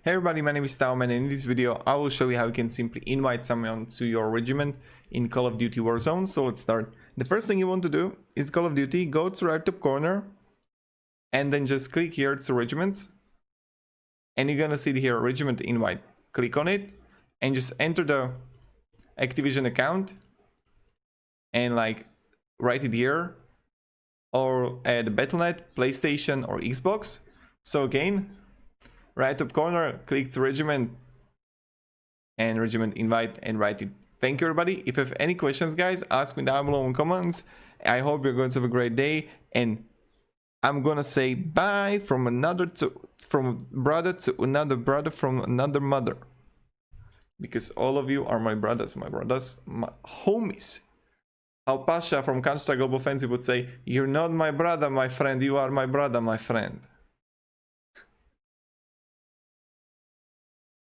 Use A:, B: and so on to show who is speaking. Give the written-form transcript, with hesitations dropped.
A: Hey everybody, my name is TaoMan and in this video I will show you how you can simply invite someone to your regiment in Call of Duty Warzone. So let's start. The first thing you want to do is Call of Duty, go to right top corner and then just click here to regiment. And you're gonna see here regiment invite. Click on it and just enter the Activision account and write it here, or add Battle.net, PlayStation or Xbox. So again, right top corner, click to regiment and regiment invite and write it. Thank you everybody. If you have any questions, guys, ask me down below in comments. I hope you're going to have a great day, and I'm gonna say bye from brother to another brother from another mother, because all of you are my brothers, my homies. Al Pasha from Counter-Strike Global Offensive would say, "You're not my brother, my friend. You are my brother, my friend."